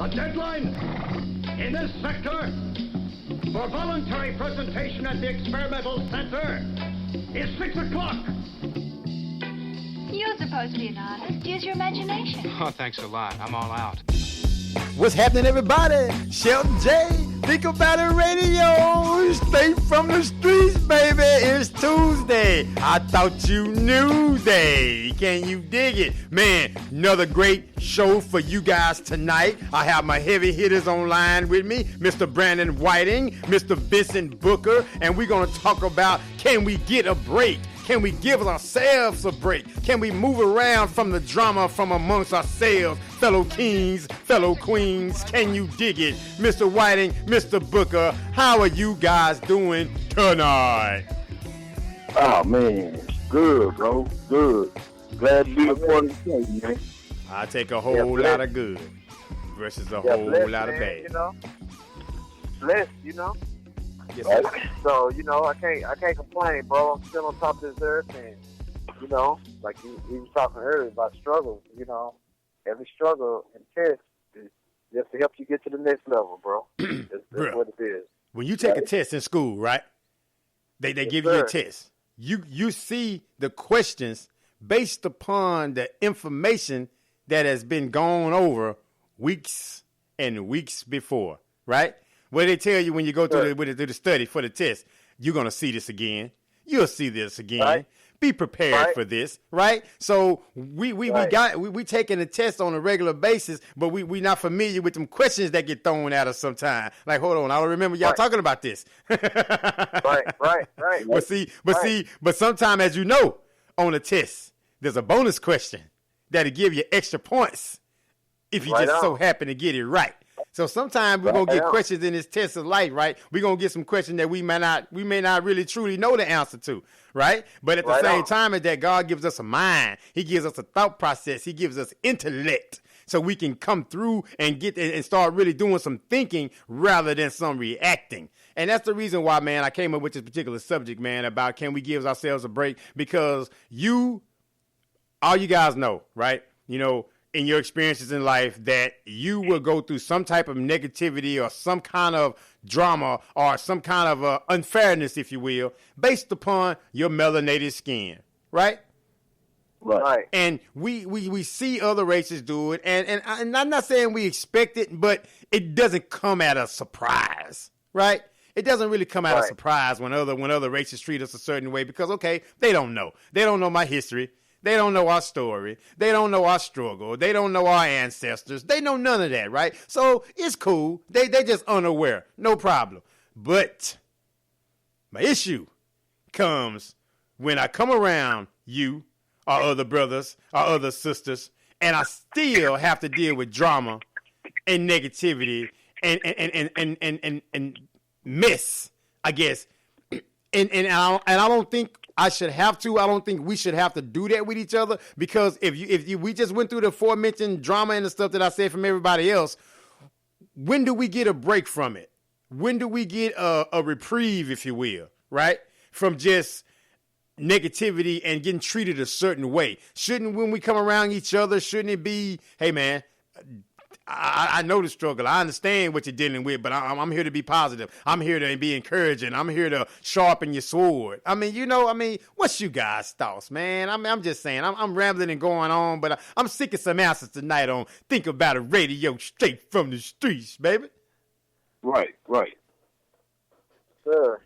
The deadline in this sector for voluntary presentation at the experimental center is 6 o'clock. You're supposed to be an artist. Use your imagination. Oh, thanks a lot. I'm all out. What's happening, everybody? Shelton J. Think About It Radio. Straight from the streets, baby. It's Tuesday. I thought you knew day. Can you dig it? Man, another great show for you guys tonight. I have my heavy hitters online with me, Mr. Brandon Whiting, Mr. Vincent Booker, and we're going to talk about, can we get a break? Can we give ourselves a break? Can we move around from the drama from amongst ourselves? Fellow kings, fellow queens, can you dig it? Mr. Whiting, Mr. Booker, how are you guys doing tonight? Oh, man. Good, bro. Good. Glad to be a part of the show, man. I take a whole lot of good versus a whole blessed, lot of man, bad. You know? Blessed, you know? Yes, So, you know, I can't complain, bro. I'm still on top of this earth, and, you know, like you was talking earlier about struggles, you know, every struggle and test is just to help you get to the next level, bro. That's what it is. When you take a test in school, right? They give you a test. You see the questions based upon the information that has been gone over weeks and weeks before, right? What they tell you when you go through the study for the test, you're going to see this again. You'll see this again. Right. Be prepared for this, right? So we taking a test on a regular basis, but we not familiar with them questions that get thrown at us sometimes. Like, hold on, I don't remember y'all talking about this. right. But sometime, as you know, on a test, there's a bonus question that'll give you extra points if you just so happen to get it right. So sometimes we're going to get questions in this test of life, right? We're going to get some questions that we may not really truly know the answer to, right? But at the same time as that, God gives us a mind. He gives us a thought process. He gives us intellect so we can come through and get and start really doing some thinking rather than some reacting. And that's the reason why, man, I came up with this particular subject, man, about can we give ourselves a break? Because all you guys know, right? You know, in your experiences in life that you will go through some type of negativity or some kind of drama or some kind of unfairness, if you will, based upon your melanated skin, right? Right. And we see other races do it, and I'm not saying we expect it, but it doesn't come at a surprise, right? It doesn't really come at a surprise when other races treat us a certain way because, okay, they don't know. They don't know my history. They don't know our story. They don't know our struggle. They don't know our ancestors. They know none of that, right? So it's cool. They just unaware. No problem. But my issue comes when I come around you or other brothers or other sisters, and I still have to deal with drama and negativity and mess, I guess. And I don't think I should have to. I don't think we should have to do that with each other because if we just went through the aforementioned drama and the stuff that I said from everybody else, when do we get a break from it? When do we get a reprieve, if you will, right? From just negativity and getting treated a certain way. Shouldn't, when we come around each other, shouldn't it be, hey, man, I know the struggle. I understand what you're dealing with, but I'm here to be positive. I'm here to be encouraging. I'm here to sharpen your sword. I mean, what's you guys' thoughts, man? I'm just saying, I'm rambling and going on, but I'm seeking some answers tonight on Think About It Radio, straight from the streets, baby. Right. Sir,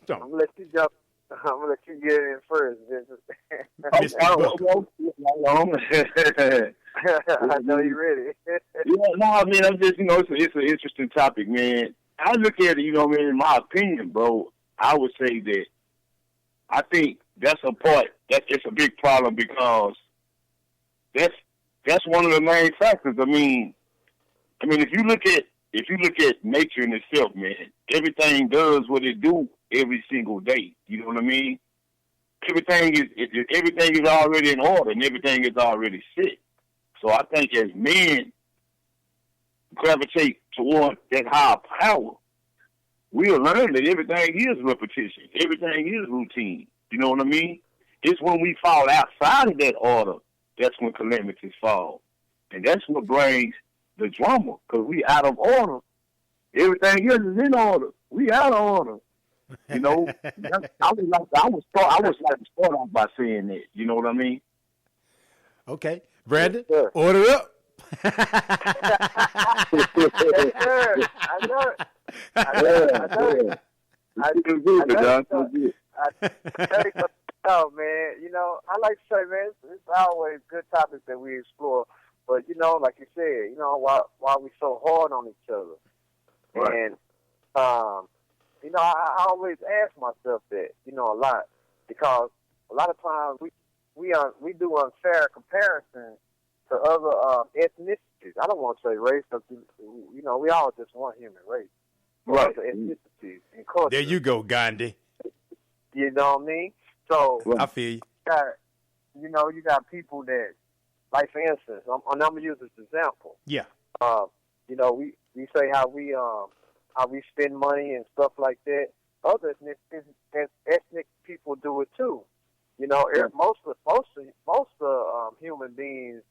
So, I'm going to let you jump. I'm going to let you get in first, Vincent. I know you're ready. I mean, I'm just, it's an interesting topic, man. I look at it, man, in my opinion, bro, I would say that I think that's it's a big problem because that's one of the main factors. I mean, if you look at nature in itself, man, everything does what it do every single day. You know what I mean? Everything is already in order and everything is already set. So I think as men gravitate toward that higher power, we'll learn that everything is repetition. Everything is routine. You know what I mean? It's when we fall outside of that order, that's when calamities fall. And that's what brings the drama because we out of order. Everything else is in order. We out of order. You know, I would like to start off by saying that. You know what I mean? Okay, Brandon, Yes, order up. yes, sir. I know it. I know it. I tell you, man, you know, I like to say, man, it's always good topics that we explore. But, you know, like you said, you know, why we so hard on each other. Right. And, you know, I always ask myself that, you know, a lot. Because a lot of times we do unfair comparisons to other ethnicities. I don't want to say race, because, you know, we all just one human race. Right. Other ethnicities and cultures. There you go, Gandhi. You know what I mean? So, I feel you. you got people that, like for instance, I'm gonna use this example. Yeah. You know, we say how we spend money and stuff like that. Other ethnic people do it too. You know, most human beings,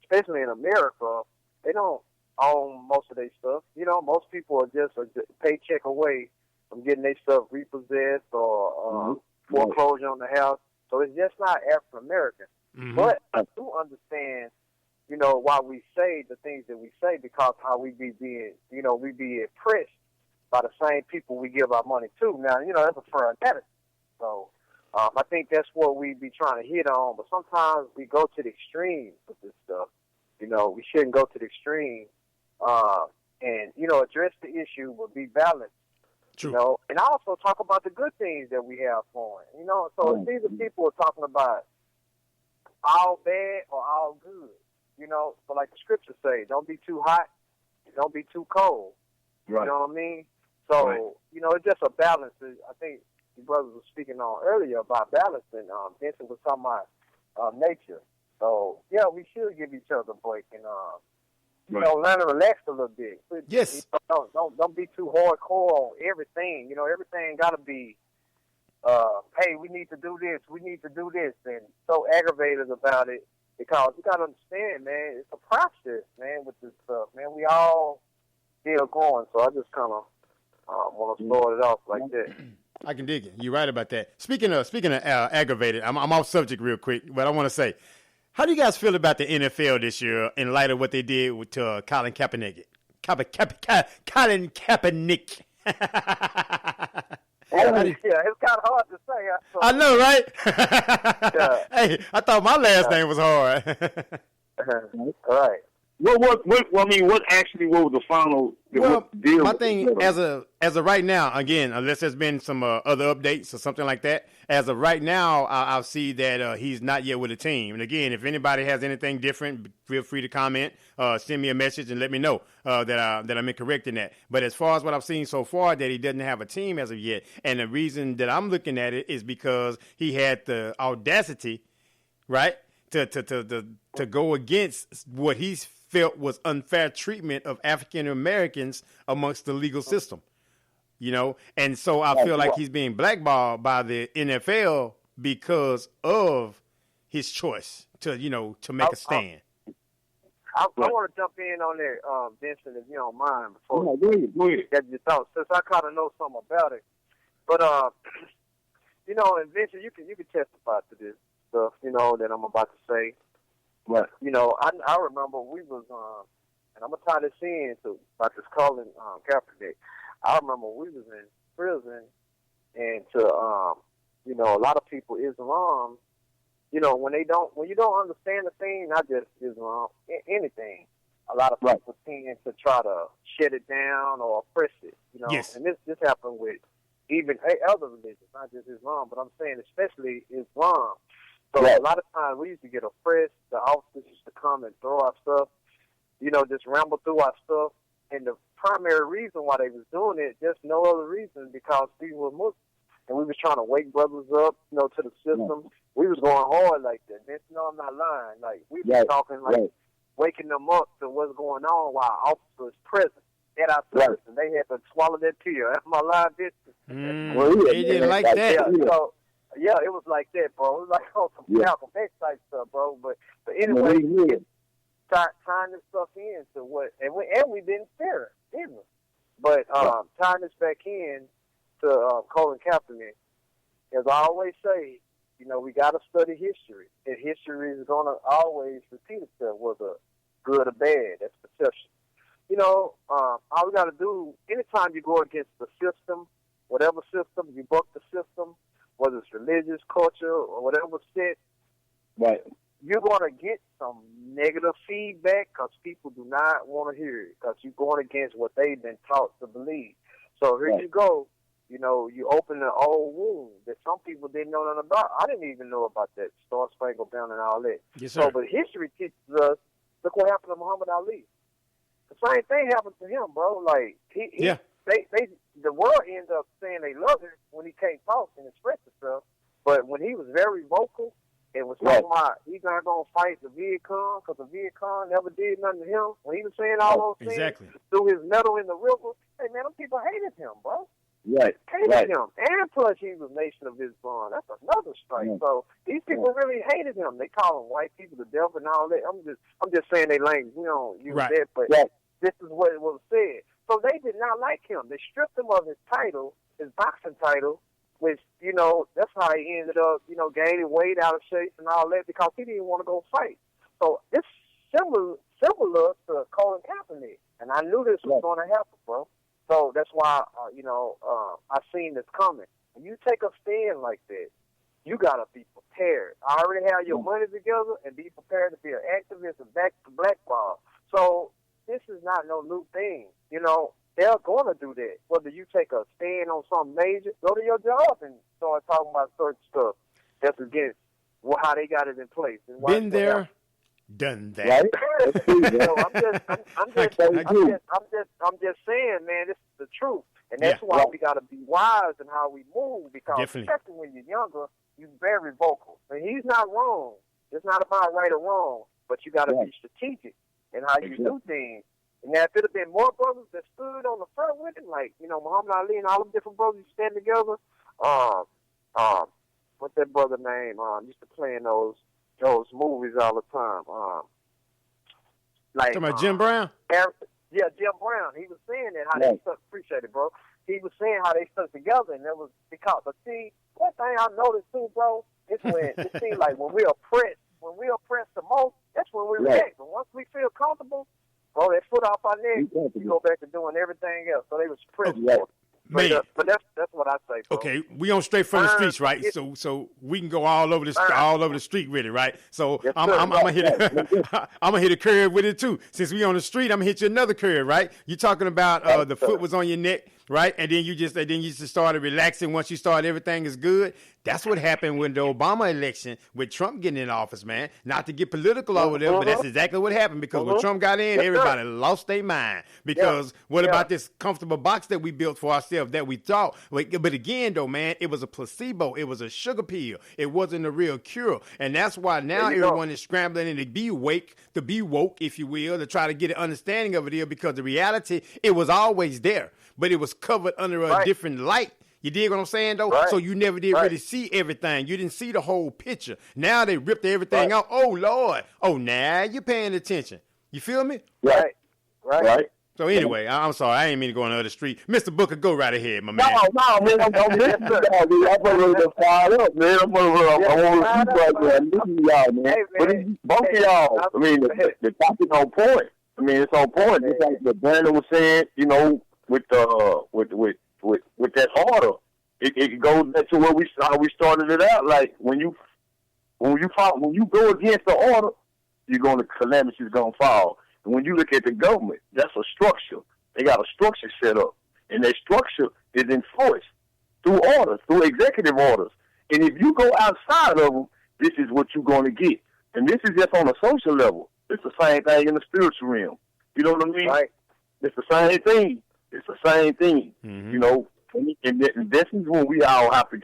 especially in America, they don't own most of their stuff. You know, most people are just a paycheck away from getting their stuff repossessed or foreclosure on the house. So it's just not African American. Mm-hmm. But I do understand, you know, why we say the things that we say, because how we be oppressed by the same people we give our money to. Now, you know, that's a fair analogy. So I think that's what we be trying to hit on. But sometimes we go to the extreme with this stuff. You know, we shouldn't go to the extreme. And, you know, address the issue, but be balanced. True. You know, and also talk about the good things that we have going. You know, so it's either people are talking about all bad or all good. You know, but like the scriptures say, don't be too hot, don't be too cold. Right. You know what I mean? So, Right. you know, it's just a balance. I think the brothers were speaking on earlier about balance, and Vincent was talking about nature. So, yeah, we should give each other a break and, you know, learn to relax a little bit. Yes. You know, don't be too hardcore on everything. You know, everything got to be, hey, we need to do this, and so aggravated about it, because you got to understand, man, it's a process, man, with this stuff, man. We all still going, so I just kind of want to start it off like that. I can dig it. You're right about that. Speaking of aggravated, I'm off subject real quick, but I want to say, how do you guys feel about the NFL this year in light of what they did with Colin Kaepernick? Colin Kaepernick. Yeah, it's kind of hard to say. I know, right? Yeah. Hey, I thought my last name was hard. All right. What was the final deal? My thing, as of right now, again, unless there's been some other updates or something like that, as of right now, I'll see that he's not yet with a team. And again, if anybody has anything different, feel free to comment, send me a message, and let me know that I'm incorrect in that. But as far as what I've seen so far, that he doesn't have a team as of yet, and the reason that I'm looking at it is because he had the audacity, right, to go against what he's felt was unfair treatment of African Americans amongst the legal system, you know, and so I feel like he's being blackballed by the NFL because of his choice to make a stand. I want to jump in on there, Vincent, if you don't mind, before Go ahead. get your thoughts, since I kind of know something about it. But you know, and Vincent, you can testify to this stuff, you know, that I'm about to say. Right. You know, I remember we was, and I'm going to tie this in to about this Colin Kaepernick. I remember we was in prison, and to, you know, a lot of people, Islam, you know, when you don't understand the thing, not just Islam, anything, a lot of people tend to try to shut it down or oppress it, you know. Yes. And this happened with even other religions, not just Islam, but I'm saying especially Islam. So a lot of times we used to get oppressed. The officers used to come and throw our stuff, you know, just ramble through our stuff. And the primary reason why they was doing it, just no other reason, because we were Muslims. And we was trying to wake brothers up, you know, to the system. We was going hard like that. Vince, no, I'm not lying. Like, we was talking like waking them up to what's going on while officers present at our service. And they had to swallow that pill. That's my live business. They didn't like that. Yeah, it was like that, bro. It was like some Malcolm X type stuff, bro. But anyway, tying this stuff into what, and we didn't fear it either. But tying this back in to Colin Kaepernick, as I always say, we got to study history, and history is going to always repeat itself, whether good or bad. That's perception. All we got to do, anytime you go against the system, whatever system, you buck the system, whether it's religious, culture, or whatever set, right, you're going to get some negative feedback because people do not want to hear it because you're going against what they've been taught to believe. So here you go. You open an old wound that some people didn't know nothing about. I didn't even know about that Star Spangled Banner and all that. Yes, sir. So, but history teaches us, look what happened to Muhammad Ali. The same thing happened to him, bro. Like, the world ended up saying they love him when he can't talk and express himself. But when he was very vocal and was talking about he's not going to fight the Viet Cong because the Viet Cong never did nothing to him, when he was saying all those things through his medal in the river, hey, man, them people hated him, bro. Right. Hated him. And plus, he was Nation of Islam. That's another strike. So these people really hated him. They call him white people the devil and all that. I'm just saying they language. We don't use that, but this is what it was said. So they did not like him. They stripped him of his title, his boxing title, which, that's how he ended up, gaining weight, out of shape and all that because he didn't want to go fight. So it's similar to Colin Kaepernick. And I knew this was going to happen, bro. So that's why, I seen this coming. When you take a stand like that, you got to be prepared. I already have your money together and be prepared to be an activist and back to blackball. So this is not no new thing. They're going to do that. Whether you take a stand on something major, go to your job and start talking about certain stuff that's against how they got it in place. And been there, done that. Right? I'm just saying, man, this is the truth. And that's why we got to be wise in how we move because especially when you're younger, you're very vocal. And he's not wrong. It's not about right or wrong, but you got to be strategic in how you do things. And now, if it had been more brothers that stood on the front with it, like, Muhammad Ali and all them different brothers stand together, what's that brother name? Used to play in those movies all the time. Talking about Jim Brown? Jim Brown. He was saying that, how they stuck, appreciate it, bro. He was saying how they stuck together, and that was because, but see, one thing I noticed too, bro, is when it seems like when we oppress the most, that's when we react. But once we feel comfortable, bro, that foot off our neck, you go back to doing everything else. So they was pressed. But that's what I say, bro. Okay, we on straight from the streets, right? So we can go all over the street with it, right? So I'm gonna hit a curve with it too. Since we on the street, I'm gonna hit you another curve, right? You talking about the foot was on your neck, right? And then you just started relaxing once you started everything is good. That's what happened when the Obama election with Trump getting in office, man. Not to get political over there, but that's exactly what happened because when Trump got in, everybody lost their mind because what about this comfortable box that we built for ourselves that we thought? But again, though, man, it was a placebo. It was a sugar pill. It wasn't a real cure. And that's why now everyone is scrambling and to be woke, if you will, to try to get an understanding of it here because the reality, it was always there, but it was covered under a different light. You dig what I'm saying, though? Right. So you never did really see everything. You didn't see the whole picture. Now they ripped everything out. Oh, Lord. Oh, now you're paying attention. You feel me? Right. So anyway, I'm sorry. I ain't mean to go on the other street. Mr. Booker, go right ahead, my man. No, man. I'm listening to y'all. I'm going to fire up, man. I want to keep right there. Listen to y'all, man. But both of y'all, I mean, the topic on point. I mean, it's on point. Just like the Brandon was saying, with that order, it goes back to where we started it out. Like when you go against the order, calamity's gonna fall. And when you look at the government, that's a structure. They got a structure set up, and that structure is enforced through orders, through executive orders. And if you go outside of them, this is what you're going to get. And this is just on a social level. It's the same thing in the spiritual realm. You know what I mean? Right. It's the same thing. And this is when we all have to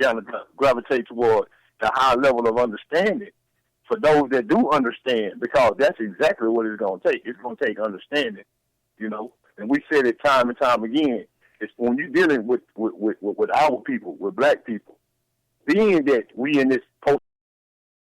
gravitate toward the high level of understanding for those that do understand, because that's exactly what it's going to take. It's going to take understanding, And we said it time and time again. It's when you're dealing with our people, with black people, being that we in this post